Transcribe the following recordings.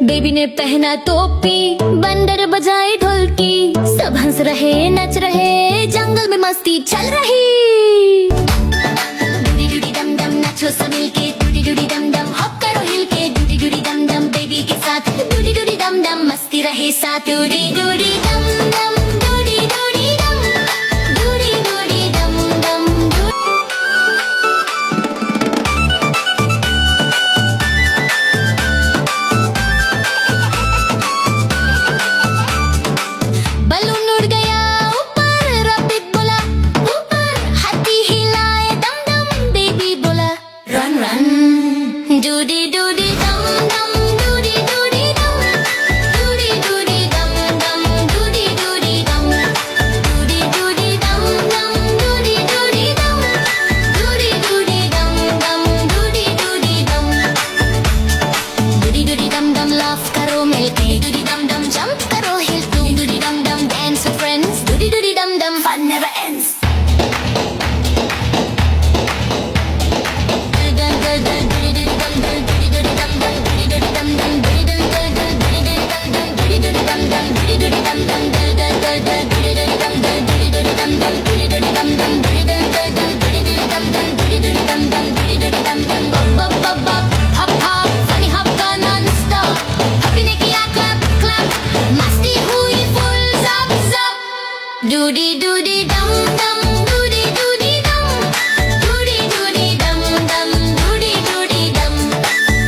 Baby ने पहना टोपी, बंदर बजाए ढोलकी, सब हंस रहे नच रहे, जंगल में मस्ती चल रही। डूडी डूडी डम डम नाचो सब मिलके, डूडी डूडी डम डम हॉप करो हिल के, डूडी डूडी डम डम बेबी के साथ, डूडी डूडी डम डम मस्ती रहे साथ, डूडी डूडी डम डम, डूडी डूडी डम, डूडी डूडी डम डम, बलून उड़ गया ऊपर, रॉकेट बोला ऊपर, हाथी हिलाए दम दम, बेबी बोला रन रन, डूडी डूडी डम डम, डूडी डूडी डम, डूडी डूडी डम डम, डूडी डूडी डम, डूडी डूडी डम डम, डूडी डूडी डम, डूडी डूडी डम डम, डूडी डूडी डम, डूडी डूडी डम डम लाफ करो मिलके, डूडी डम डम जंप करो हिल टू, डूडी डम डम dance with friends, Dudi Dudi डम डम fun never ends. Doody doody dum dum, doody doody dum, doody doody dum dum, doody doody dum,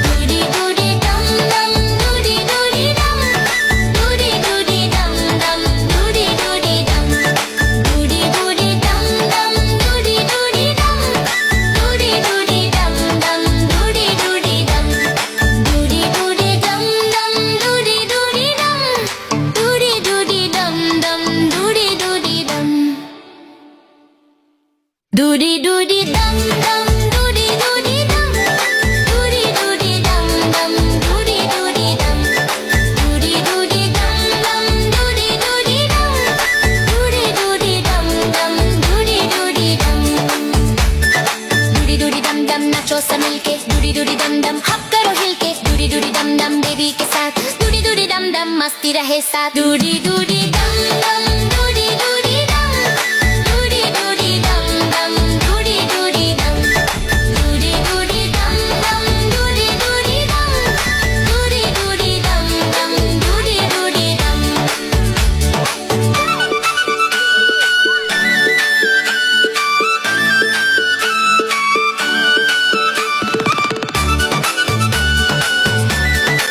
doody doody dum dum, doody doody dum, doody doody dum dum, doody doody dum, doody doody dum dum, doody doody dum, doody doody dum dum, doody doody dum, doody doody dum dum, doody doody dum, doody doody dum dum, doody doody dum, doody doody dum dum, doody doody dum, doody doody dum dum, doody doody dum, doody doody dum dum, doody doody dum, doody doody dum dum, doody doody dum, doody doody dum dum नाचो सब मिलके, doody doody dum dum हप करो हिल के, doody doody dum dum baby के साथ, doody doody dum dum मस्ती रहे साथ, doody doody dum dum.